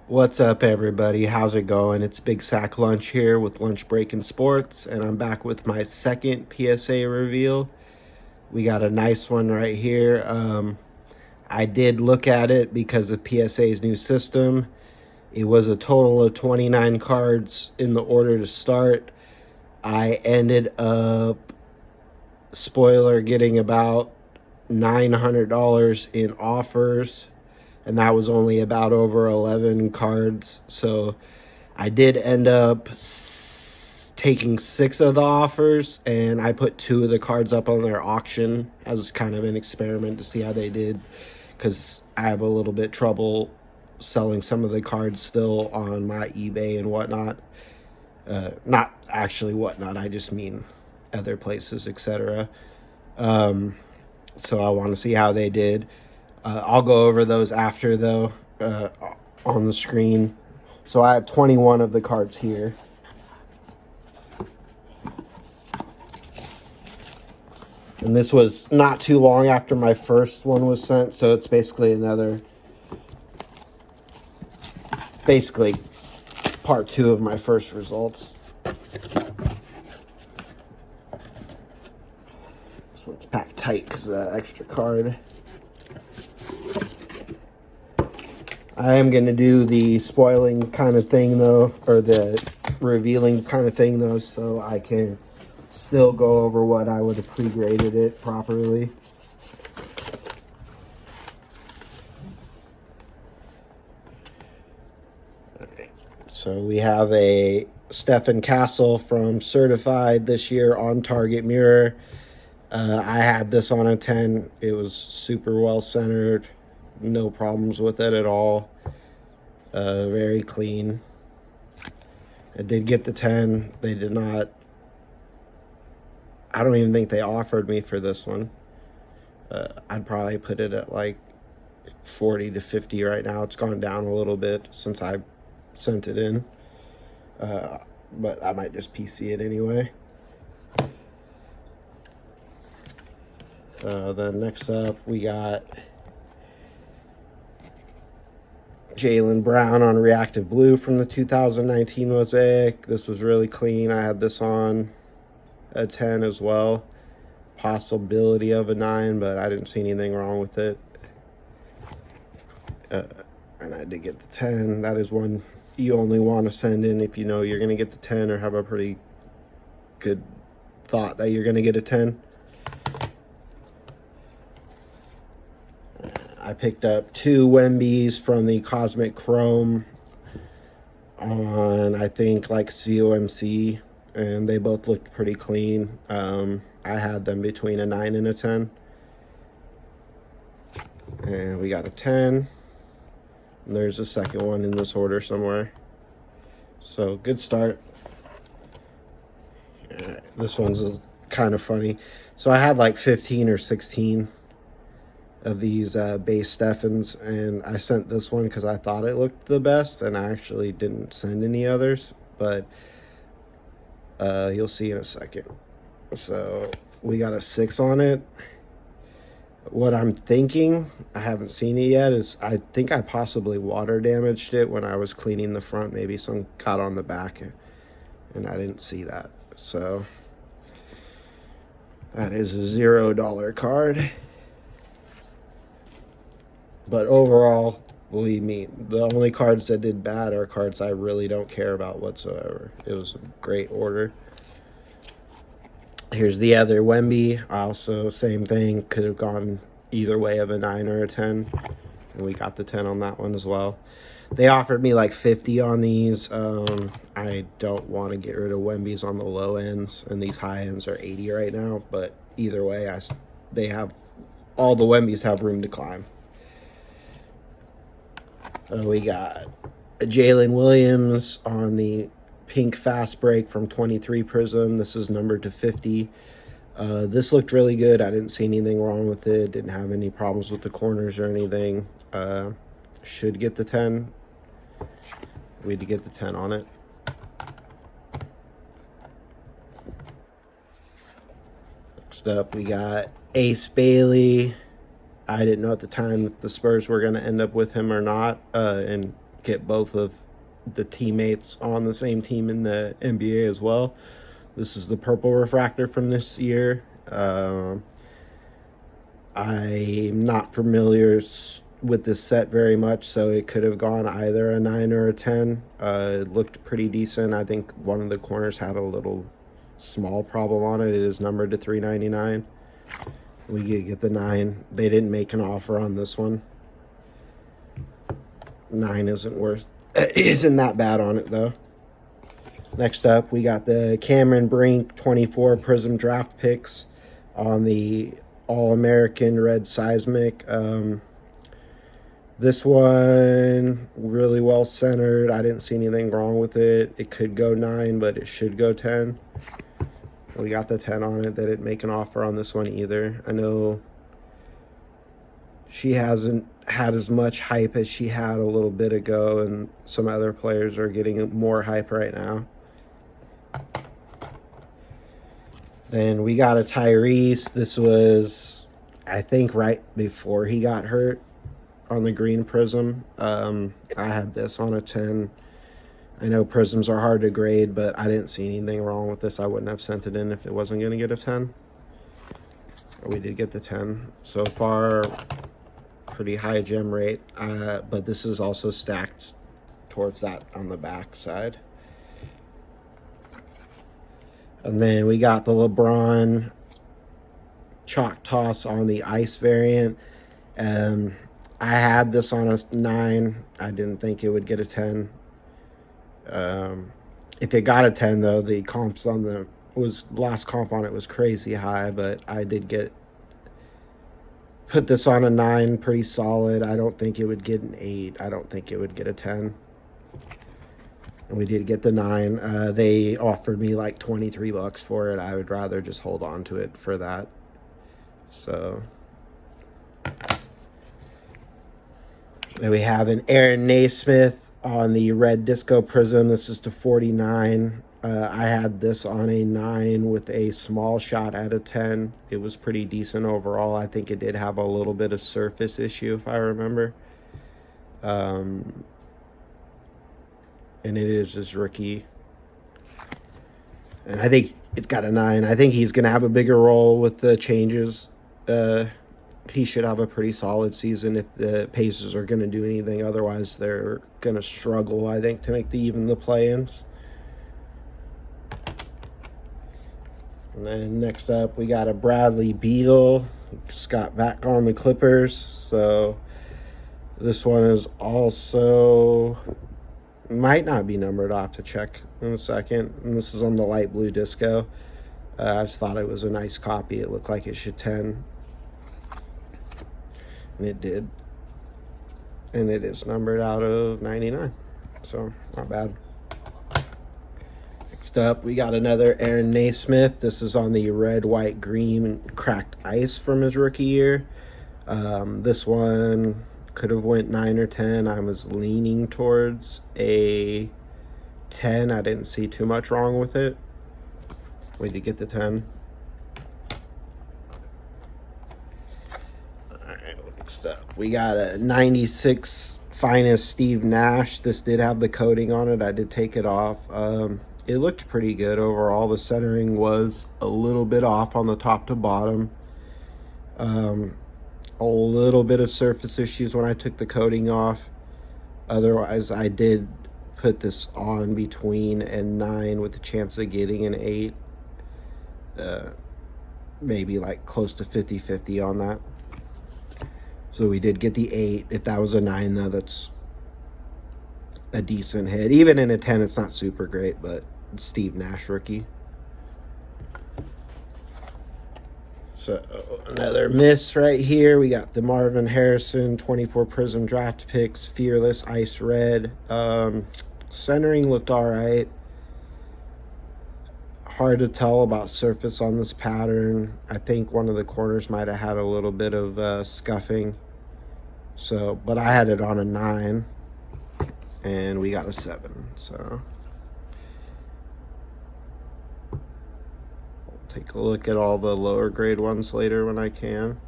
What's up, everybody? How's it going? It's Big Sack Lunch here with Lunch Break and Sports, and I'm back with my second PSA reveal. We got a nice one right here. I did look at it because of PSA's new system. It was a total of 29 cards in the order to start. I ended up, spoiler, getting about $900 in offers, and that was only about over 11 cards. So I did end up taking 6 of the offers, and I put 2 of the cards up on their auction as kind of an experiment to see how they did, because I have a little bit trouble selling some of the cards still on my eBay and whatnot. Not actually whatnot, I just mean other places, etc. So I want to see how they did. I'll go over those after, though, on the screen. So I have 21 of the cards here. And this was not too long after my first one was sent, so it's basically part 2 of my first results. This one's packed tight because of that extra card. I am going to do the spoiling kind of thing, though, or the revealing kind of thing, though, so I can still go over what I would have pre-graded it properly. So we have a Stephen Castle from Certified this year on target mirror. I had this on a 10. It was super well centered. No problems with it at all. Very clean. I did get the 10. They did not. I don't even think they offered me for this one. I'd probably put it at like 40 to 50 right now. It's gone down a little bit since I sent it in. But I might just PC it anyway. Then next up, we got Jaylen Brown on Reactive Blue from the 2019 Mosaic. This was really clean. I had this on a 10 as well. Possibility of a 9, but I didn't see anything wrong with it. And I did get the 10. That is one you only want to send in if you know you're going to get the 10 or have a pretty good thought that you're going to get a 10. I picked up 2 Wembys from the Cosmic Chrome on, I think, like COMC, and they both looked pretty clean. I had them between a 9 and a 10. And we got a 10. And there's a second one in this order somewhere. So, good start. This one's kind of funny. So I had like 15 or 16 of these base Stephens, and I sent this one because I thought it looked the best, and I actually didn't send any others, but you'll see in a second. So we got a 6 on it. What I'm thinking, I haven't seen it yet, is I think I possibly water damaged it when I was cleaning the front. Maybe some got on the back, and I didn't see that. So that is a $0 card. But overall, believe me, the only cards that did bad are cards I really don't care about whatsoever. It was a great order. Here's the other Wemby. Also, same thing. Could have gone either way of a 9 or a 10. And we got the 10 on that one as well. They offered me like 50 on these. I don't want to get rid of Wembys on the low ends. And these high ends are 80 right now. But either way, all the Wembys have room to climb. We got a Jalen Williams on the pink fast break from 23 Prism. This is numbered to 50. This looked really good. I didn't see anything wrong with it. Didn't have any problems with the corners or anything. Should get the 10. We had to get the 10 on it. Next up, we got Ace Bailey. I didn't know at the time if the Spurs were going to end up with him or not. And get both of the teammates on the same team in the NBA as well. This is the purple refractor from this year. I'm not familiar with this set very much, so it could have gone either a 9 or a 10. It looked pretty decent. I think one of the corners had a little small problem on it. It is numbered to $3.99. We get the 9. They didn't make an offer on this one. 9 isn't that bad on it though. Next up, we got the Cameron Brink 24 Prism Draft Picks on the All-American Red Seismic. This one, really well centered. I didn't see anything wrong with it. It could go 9, but it should go 10. We got the 10 on it. They didn't make an offer on this one either. I know she hasn't had as much hype as she had a little bit ago, and some other players are getting more hype right now. Then we got a Tyrese. This was, I think, right before he got hurt on the green prism. I had this on a 10. I know prisms are hard to grade, but I didn't see anything wrong with this. I wouldn't have sent it in if it wasn't going to get a 10. We did get the 10. So far, pretty high gem rate, but this is also stacked towards that on the back side. And then we got the LeBron chalk toss on the ice variant. I had this on a 9. I didn't think it would get a 10. If it got a 10 though, the comps on the last comp on it was crazy high, but I did put this on a 9, pretty solid. I don't think it would get an 8. I don't think it would get a 10. And we did get the 9. They offered me like $23 for it. I would rather just hold on to it for that. So then we have an Aaron Naismith on the red disco prism. This is to 49. I had this on a 9 with a small shot at a 10. It was pretty decent overall. I think it did have a little bit of surface issue, if I remember. And it is his rookie. And I think it's got a 9. I think he's going to have a bigger role with the changes. He should have a pretty solid season if the Pacers are going to do anything. Otherwise, they're going to struggle, I think, to make even the play-ins. And then next up, we got a Bradley Beal. Just got back on the Clippers. So this one is also, might not be numbered. I'll have to check in a second. And this is on the light blue disco. I just thought it was a nice copy. It looked like it should 10. And it did. And it is numbered out of 99. So not bad. Next up, we got another Aaron Naismith. This is on the red, white, green cracked ice from his rookie year. This one could have went 9 or 10. I was leaning towards a 10. I didn't see too much wrong with it. We did get the 10. All right, next up, we got a 96 finest Steve Nash. This did have the coating on it. I did take it off. It looked pretty good overall. The centering was a little bit off on the top to bottom. A little bit of surface issues when I took the coating off. Otherwise, I did put this on between a 9 with the chance of getting an 8. Maybe like close to 50-50 on that. So we did get the 8. If that was a 9 though, that's a decent hit. Even in a 10, it's not super great, but Steve Nash rookie. So another miss right here. We got the Marvin Harrison 24 Prism Draft Picks Fearless Ice Red. Centering looked all right. Hard to tell about surface on this pattern. I think one of the corners might have had a little bit of scuffing. So, but I had it on a 9, and we got a 7. So I'll take a look at all the lower grade ones later when I can.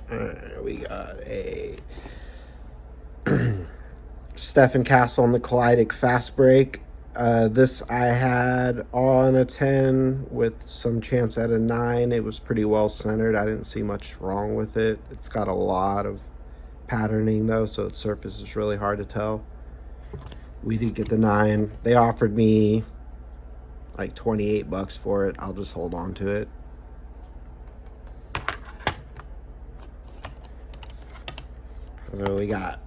We got a Stephen Castle on the Kaleidic Fast Break. This I had on a 10 with some chance at a 9. It was pretty well centered. I didn't see much wrong with it. It's got a lot of patterning though, so its surface is really hard to tell. We did get the 9. They offered me like 28 bucks for it. I'll just hold on to it. And then we got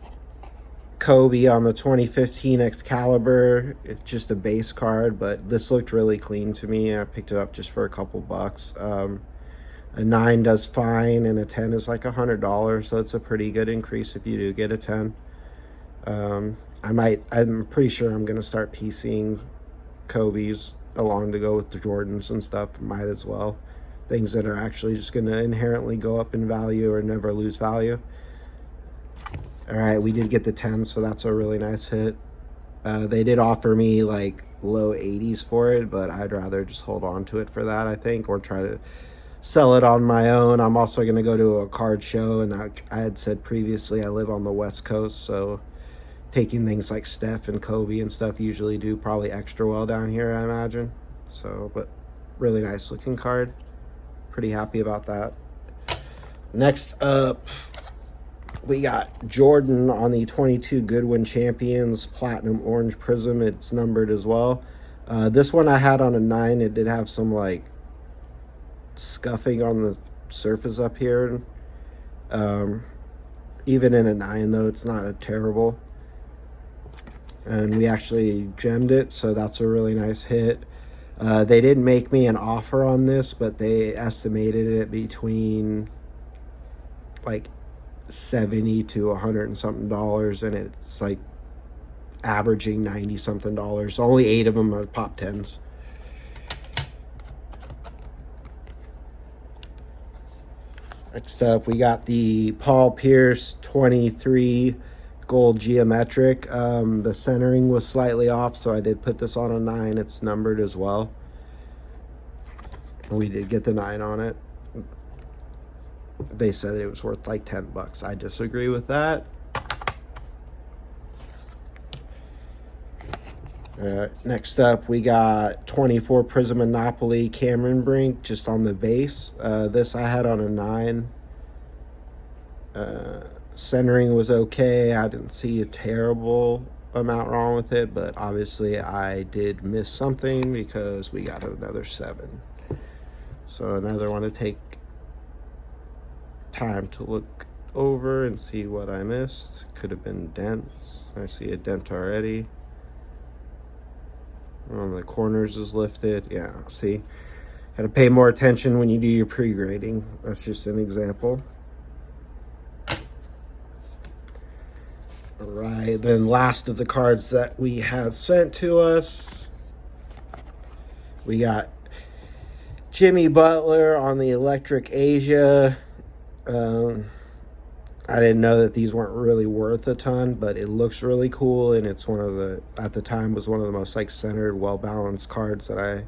Kobe on the 2015 Excalibur. It's just a base card, but this looked really clean to me. I picked it up just for a couple bucks. A 9 does fine, and a 10 is like $100, so it's a pretty good increase if you do get a 10. I'm pretty sure I'm gonna start piecing Kobe's along to go with the Jordans and stuff. Might as well. Things that are actually just gonna inherently go up in value or never lose value. All right, we did get the 10, so that's a really nice hit. They did offer me like low 80s for it, but I'd rather just hold on to it for that, I think, or try to sell it on my own. I'm also going to go to a card show, and I had said previously I live on the West Coast, so taking things like Steph and Kobe and stuff usually do probably extra well down here, I imagine. So, but really nice looking card. Pretty happy about that. Next up, we got Jordan on the 22 Goodwin Champions Platinum Orange Prism. It's numbered as well. This one I had on a 9. It did have some like scuffing on the surface up here. Even in a 9 though, it's not a terrible. And we actually gemmed it, so that's a really nice hit. They didn't make me an offer on this, but they estimated it between like 70 to 100 and something dollars, and it's like averaging 90 something dollars. Only 8 of them are pop 10s. Next up, we got the Paul Pierce 23 gold geometric. The centering was slightly off, so I did put this on a 9. It's numbered as well. We did get the 9 on it. They said it was worth like 10 bucks. I disagree with that. Next up, we got 24 Prism Monopoly Cameron Brink just on the base. This I had on a 9. Centering was okay. I didn't see a terrible amount wrong with it, but obviously I did miss something because we got another 7. So another one to take time to look over and see what I missed. Could have been dents. I see a dent already. One of the corners is lifted. Yeah, see, got to pay more attention when you do your pre-grading. That's just an example. All right, then last of the cards that we have sent to us, we got Jimmy Butler on the Electric Asia. I didn't know that these weren't really worth a ton, but it looks really cool, and it's one of the, at the time, was one of the most like centered, well-balanced cards that I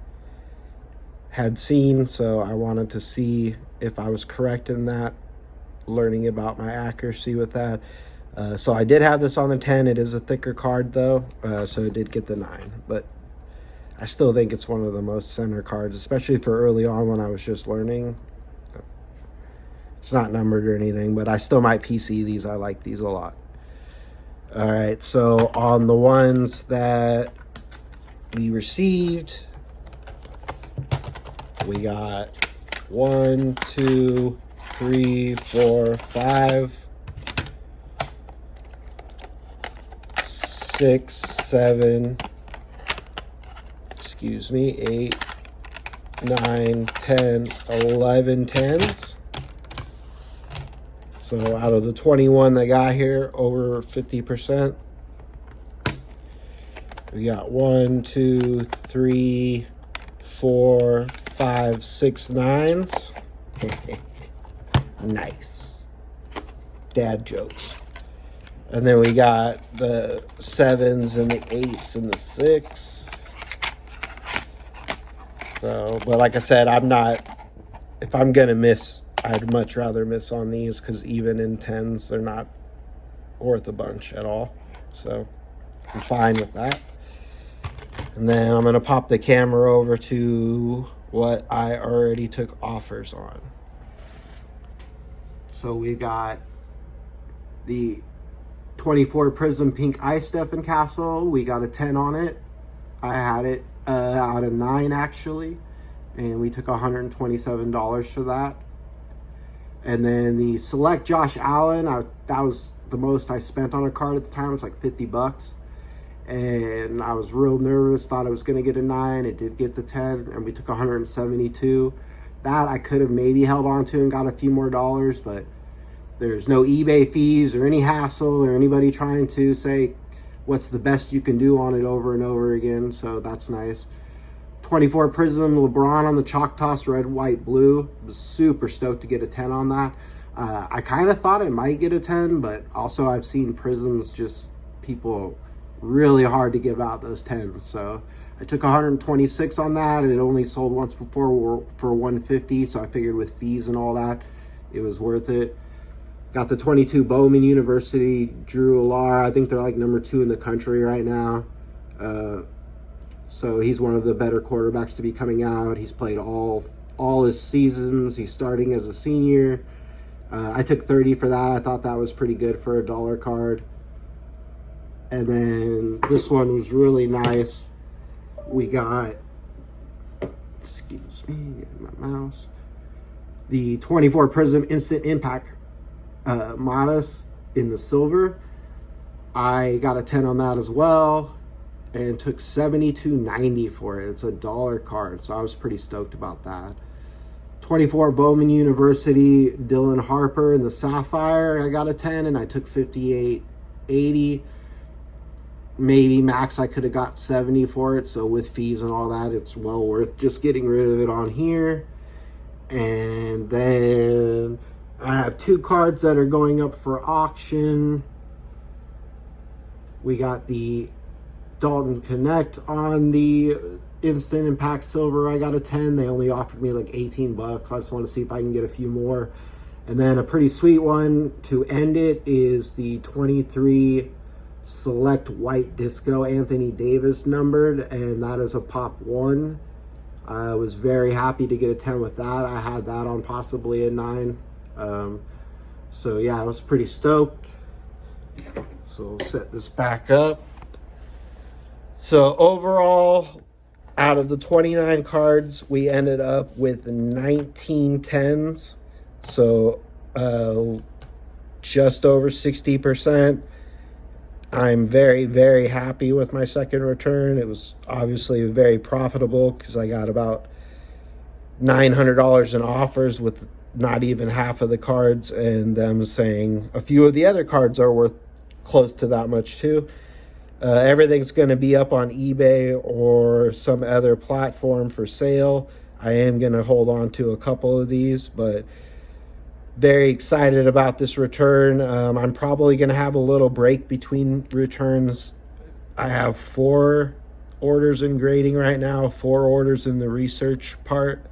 had seen, so I wanted to see if I was correct in that, learning about my accuracy with that. So I did have this on the 10. It is a thicker card though, so it did get the 9, but I still think it's one of the most center cards, especially for early on when I was just learning. It's not numbered or anything, but I still might PC these. I like these a lot. All right, so on the ones that we received, we got 1, 2, 3, 4, 5, 6, 7, excuse me, 8, 9, 10, 11 10s. So out of the 21 that got here, over 50%. We got 1, 2, 3, 4, 5, 6 9s. Nice. Dad jokes. And then we got the 7s and the 8s and the 6. So, but like I said, I'm not, if I'm going to miss I'd much rather miss on these because even in 10s, they're not worth a bunch at all. So I'm fine with that. And then I'm going to pop the camera over to what I already took offers on. So we got the 24 Prism Pink Ice Stephen Castle. We got a 10 on it. I had it out of 9 actually. And we took $127 for that. And then the Select Josh Allen, that was the most I spent on a card at the time. It was like 50 bucks. And I was real nervous, thought I was going to get a 9. It did get the 10, and we took 172. That I could have maybe held on to and got a few more dollars, but there's no eBay fees or any hassle or anybody trying to say what's the best you can do on it over and over again, so that's nice. 24 Prism LeBron on the Chalk Toss red, white, blue. Was super stoked to get a 10 on that. I kind of thought it might get a 10, but also I've seen Prisms just people really hard to give out those 10s. So I took 126 on that. It only sold once before for 150, so I figured with fees and all that, it was worth it. Got the 22 Bowman University Drew Alar. I think they're like number 2 in the country right now. So he's one of the better quarterbacks to be coming out. He's played all his seasons. He's starting as a senior. I took 30 for that. I thought that was pretty good for a dollar card. And then this one was really nice. We got, excuse me, getting my mouse. The 24 Prism Instant Impact Modest in the silver. I got a 10 on that as well and took $72.90 for it. It's a dollar card, so I was pretty stoked about that. 24 Bowman University Dylan Harper in the Sapphire. I got a 10 and I took $58.80. Maybe max I could have got 70 for it, so with fees and all that, it's well worth just getting rid of it on here. And then I have 2 cards that are going up for auction. We got the Dalton Connect on the Instant Impact Silver. I got a 10. They only offered me like 18 bucks. I just want to see if I can get a few more. And then a pretty sweet one to end it is the 23 Select White Disco Anthony Davis numbered, and that is a pop 1. I was very happy to get a 10 with that. I had that on possibly a 9. So yeah, I was pretty stoked. So we'll set this back up. So overall, out of the 29 cards, we ended up with 19 10s. So just over 60%. I'm very, very happy with my second return. It was obviously very profitable because I got about $900 in offers with not even half of the cards, and I'm saying a few of the other cards are worth close to that much too. Everything's going to be up on eBay or some other platform for sale. I am going to hold on to a couple of these, but very excited about this return. I'm probably going to have a little break between returns. I have 4 orders in grading right now, 4 orders in the research part.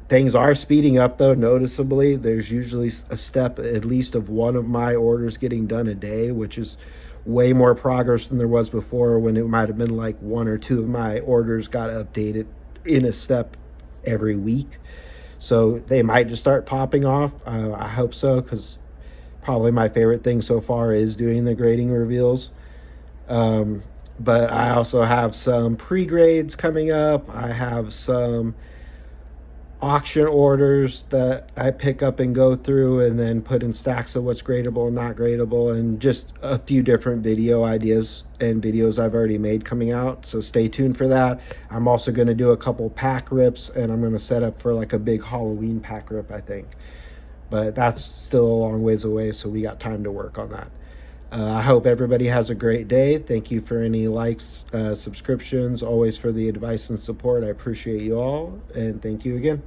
Things are speeding up though, noticeably. There's usually a step at least of one of my orders getting done a day, which is way more progress than there was before, when it might have been like 1 or 2 of my orders got updated in a step every week. So they might just start popping off. I hope so, because probably my favorite thing so far is doing the grading reveals. But I also have some pre-grades coming up. I have some auction orders that I pick up and go through and then put in stacks of what's gradable and not gradable, and just a few different video ideas and videos I've already made coming out. So stay tuned for that. I'm also going to do a couple pack rips, and I'm going to set up for like a big Halloween pack rip, I think. But that's still a long ways away, so we got time to work on that. I hope everybody has a great day. Thank you for any likes, subscriptions, always for the advice and support. I appreciate you all, and thank you again.